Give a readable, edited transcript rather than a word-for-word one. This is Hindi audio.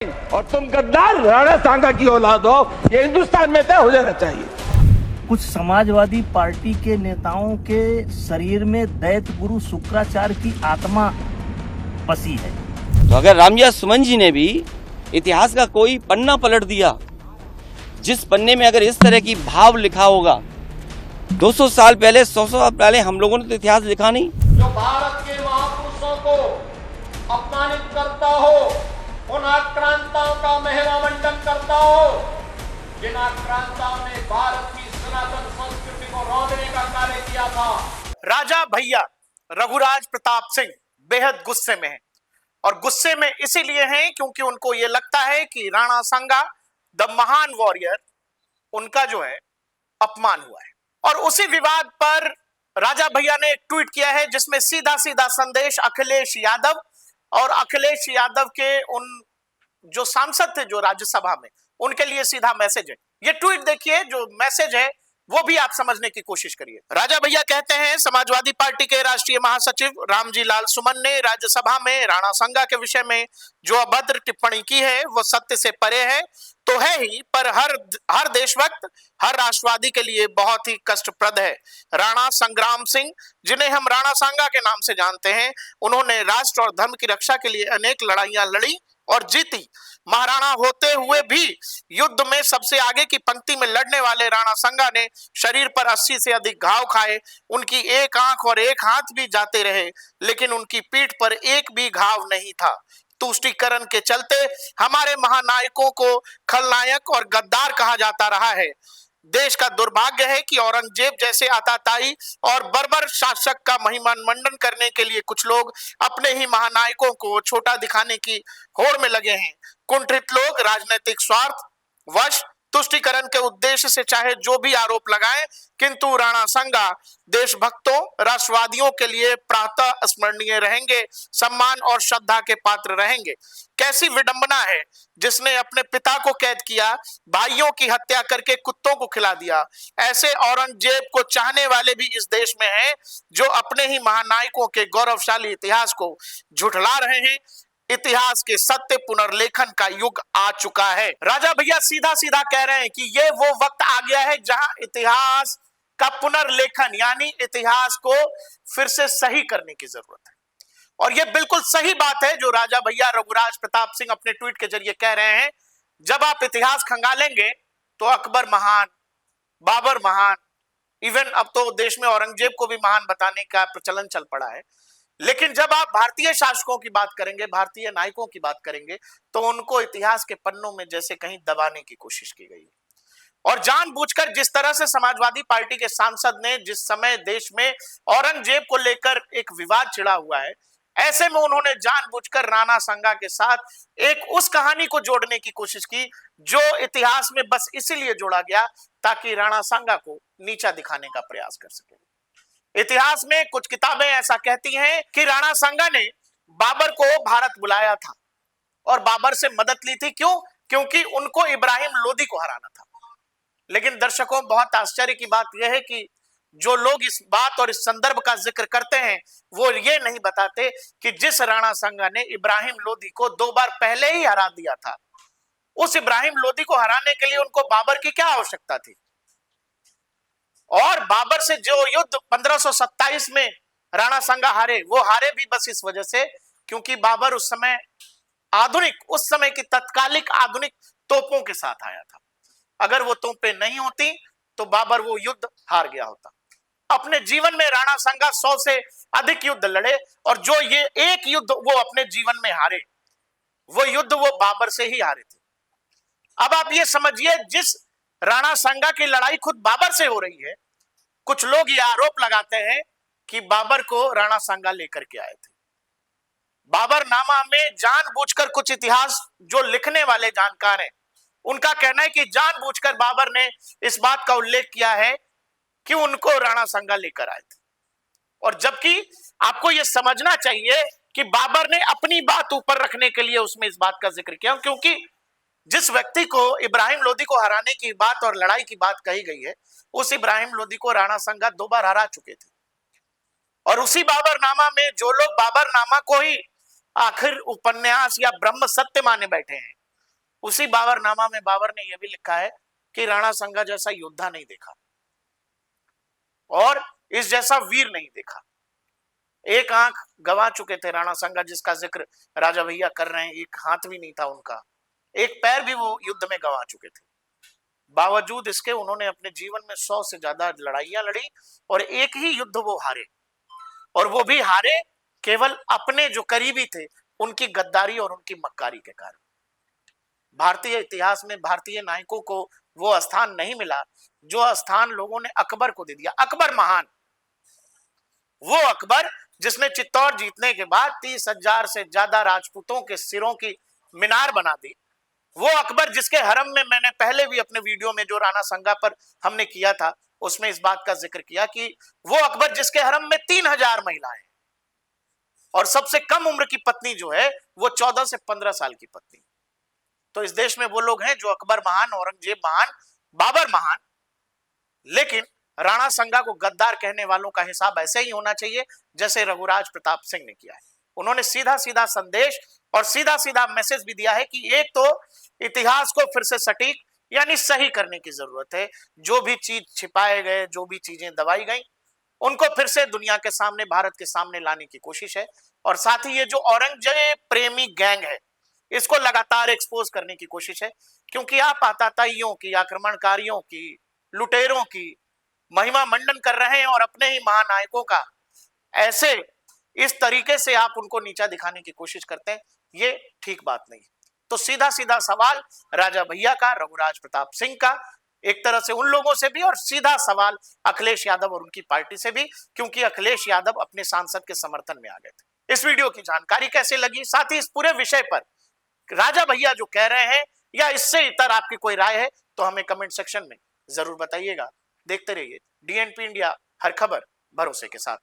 और तुम गद्दार राणा सांगा की औलाद हो, ये हिंदुस्तान में तय हो जाना चाहिए। कुछ समाजवादी पार्टी के नेताओं के शरीर में दैत गुरु शुक्राचार्य की आत्मा बसी है। तो अगर रामजा सुमन जी ने भी इतिहास का कोई पन्ना पलट दिया, जिस पन्ने में अगर इस तरह की भाव लिखा होगा, 200 साल पहले 100 साल पहले हम लोगों ने तो इतिहास लिखा नहीं। जो भारत के महापुरुषों को अपमानित करता हो, उन आक्रांताओं का महिमामंडन करता हो, जिन आक्रांताओं ने भारत की सनातन संस्कृति को रौंदने का कार्य किया था। राजा भैया रघुराज प्रताप सिंह बेहद गुस्से में हैं, और गुस्से में इसीलिए हैं क्योंकि उनको ये लगता है कि राणा सांगा द महान वॉरियर, उनका जो है अपमान हुआ है। और उसी विवाद पर राजा भैया ने एक ट्वीट किया है जिसमें सीधा सीधा संदेश अखिलेश यादव और अखिलेश यादव के उन जो सांसद थे जो राज्यसभा में, उनके लिए सीधा मैसेज है। ये ट्वीट देखिए, जो मैसेज है वो भी आप समझने की कोशिश करिए। राजा भैया कहते हैं, समाजवादी पार्टी के राष्ट्रीय महासचिव रामजी लाल सुमन ने राज्यसभा में राणा सांगा के विषय में जो अभद्र टिप्पणी की है वो सत्य से परे है तो है ही, पर हर देशभक्त, हर राष्ट्रवादी के लिए बहुत ही कष्टप्रद है। राणा संग्राम सिंह, जिन्हें हम राणा सांगा के नाम से जानते हैं, उन्होंने राष्ट्र और धर्म की रक्षा के लिए अनेक लड़ाइयां लड़ी और जीती। महाराणा होते हुए भी युद्ध में सबसे आगे की पंक्ति में लड़ने वाले राणा सांगा ने शरीर पर 80 से अधिक घाव खाए, उनकी एक आंख और एक हाथ भी जाते रहे, लेकिन उनकी पीठ पर एक भी घाव नहीं था। तुष्टीकरण के चलते हमारे महानायकों को खलनायक और गद्दार कहा जाता रहा है। देश का दुर्भाग्य है कि औरंगजेब जैसे आताताई और बर्बर शासक का महिमामंडन करने के लिए कुछ लोग अपने ही महानायकों को छोटा दिखाने की होड़ में लगे हैं। कुंठित लोग राजनीतिक स्वार्थ वश तुष्टीकरण के उद्देश्य से चाहे जो भी आरोप लगाएं, किंतु राणा सांगा देशभक्तों, राष्ट्रवादियों के लिए प्रातः स्मरणीय रहेंगे, सम्मान और श्रद्धा के पात्र रहेंगे। कैसी विडंबना है जिसने अपने पिता को कैद किया, भाइयों की हत्या करके कुत्तों को खिला दिया। ऐसे औरंगजेब को चाहने वाले भी इस देश में हैं, जो अपने ही महानायकों के गौरवशाली इतिहास को झुठला रहे हैं। इतिहास के सत्य पुनर्लेखन का युग आ चुका है। राजा भैया सीधा सीधा कह रहे हैं कि ये वो वक्त आ गया है जहां इतिहास का पुनर्लेखन यानी इतिहास को फिर से सही करने की जरूरत है। और ये बिल्कुल सही बात है जो राजा भैया रघुराज प्रताप सिंह अपने ट्वीट के जरिए कह रहे हैं। जब आप इतिहास खंगालेंगे तो अकबर महान, बाबर महान, इवन अब तो देश में औरंगजेब को भी महान बताने का प्रचलन चल पड़ा है। लेकिन जब आप भारतीय शासकों की बात करेंगे, भारतीय नायकों की बात करेंगे, तो उनको इतिहास के पन्नों में जैसे कहीं दबाने की कोशिश की गई है। और जानबूझकर जिस तरह से समाजवादी पार्टी के सांसद ने जिस समय देश में औरंगजेब को लेकर एक विवाद छिड़ा हुआ है, ऐसे में उन्होंने जानबूझकर राणा सांगा के साथ एक उस कहानी को जोड़ने की कोशिश की जो इतिहास में बस इसीलिए जोड़ा गया ताकि राणा सांगा को नीचा दिखाने का प्रयास कर सके। इतिहास में कुछ किताबें ऐसा कहती हैं कि राणा सांगा ने बाबर को भारत बुलाया था और बाबर से मदद ली थी। क्यों? क्योंकि उनको इब्राहिम लोदी को हराना था। लेकिन दर्शकों, बहुत आश्चर्य की बात यह है कि जो लोग इस बात और इस संदर्भ का जिक्र करते हैं वो ये नहीं बताते कि जिस राणा सांगा ने इब्राहिम लोदी को 2 बार पहले ही हरा दिया था, उस इब्राहिम लोदी को हराने के लिए उनको बाबर की क्या आवश्यकता थी। और बाबर से जो युद्ध 1527 में राणा सांगा हारे, वो हारे भी बस इस वजह से क्योंकि बाबर उस समय उस समय की तत्कालिक आधुनिक तोपों के साथ आया था। अगर वो तोपें नहीं होती तो बाबर वो युद्ध हार गया होता। अपने जीवन में राणा सांगा 100 से अधिक युद्ध लड़े और जो ये एक युद्ध वो अपने जीवन में हारे, वो युद्ध वो बाबर से ही हारे थे। अब आप ये समझिए, जिस राणा सांगा की लड़ाई खुद बाबर से हो रही है, कुछ लोग ये आरोप लगाते हैं कि बाबर को राणा सांगा लेकर के आए थे। बाबर नामा में जानबूझकर कुछ इतिहास जो लिखने वाले जानकार हैं, उनका कहना है कि जानबूझकर बाबर ने इस बात का उल्लेख किया है कि उनको राणा सांगा लेकर आए थे। और जबकि आपको यह समझना चाहिए कि बाबर ने अपनी बात ऊपर रखने के लिए उसमें इस बात का जिक्र किया, क्योंकि जिस व्यक्ति को इब्राहिम लोदी को हराने की बात और लड़ाई की बात कही गई है, उस इब्राहिम लोदी को राणा सांगा 2 बार हरा चुके थे। और उसी बाबरनामा में जो लोग बाबरनामा को ही आखिर उपन्यास या ब्रह्म सत्य माने बैठे हैं, उसी बाबरनामा में बाबर ने यह भी लिखा है कि राणा संगा जैसा योद्धा नहीं देखा और इस जैसा वीर नहीं देखा। एक आंख गंवा चुके थे राणा संगा, जिसका जिक्र राजा भैया कर रहे हैं, एक हाथ भी नहीं था उनका, एक पैर भी वो युद्ध में गंवा चुके थे। बावजूद इसके उन्होंने अपने जीवन में 100 से ज्यादा लड़ाइयां लड़ी और एक ही युद्ध वो हारे, और वो भी हारे केवल अपने जो करीबी थे उनकी गद्दारी और उनकी मक्कारी के कारण। भारतीय इतिहास में भारतीय नायकों को वो स्थान नहीं मिला जो स्थान लोगों ने अकबर को दे दिया। अकबर महान, वो अकबर जिसने चित्तौड़ जीतने के बाद 30,000 से ज्यादा राजपूतों के सिरों की मीनार बना दी। वो अकबर जिसके हरम में मैंने पहले भी अपने वीडियो में जो राणा संगा पर हमने किया था उसमें इस बात का जिक्र किया कि वो अकबर जिसके हरम में 3,000 महिलाएं और सबसे कम उम्र की पत्नी जो है वो 14 से 15 साल की पत्नी। तो इस देश में वो लोग हैं जो अकबर महान, औरंगजेब महान, बाबर महान, लेकिन राणा संगा को गद्दार कहने वालों का हिसाब ऐसे ही होना चाहिए जैसे रघुराज प्रताप सिंह ने किया है। उन्होंने सीधा सीधा संदेश और सीधा सीधा मैसेज भी दिया है कि एक तो इतिहास को फिर से सटीक यानी सही करने की जरूरत है। जो भी चीज छिपाए गए, जो भी चीजें दबाई गई, उनको फिर से दुनिया के सामने, भारत के सामने लाने की कोशिश है। और साथ ही ये जो औरंगजेब प्रेमी गैंग है इसको लगातार एक्सपोज करने की कोशिश है, क्योंकि आप आतताइयों की, आक्रमणकारियों की, लुटेरों की महिमा मंडन कर रहे हैं और अपने ही महानायकों का ऐसे इस तरीके से आप उनको नीचा दिखाने की कोशिश करते हैं, ये ठीक बात नहीं। तो सीधा सीधा सवाल राजा भैया का, रघुराज प्रताप सिंह का, एक तरह से उन लोगों से भी, और सीधा सवाल अखिलेश यादव और उनकी पार्टी से भी, क्योंकि अखिलेश यादव अपने सांसद के समर्थन में आ गए थे। इस वीडियो की जानकारी कैसे लगी, साथ ही इस पूरे विषय पर राजा भैया जो कह रहे हैं या इससे इतर आपकी कोई राय है तो हमें कमेंट सेक्शन में जरूर बताइएगा। देखते रहिए DNP इंडिया, हर खबर भरोसे के साथ।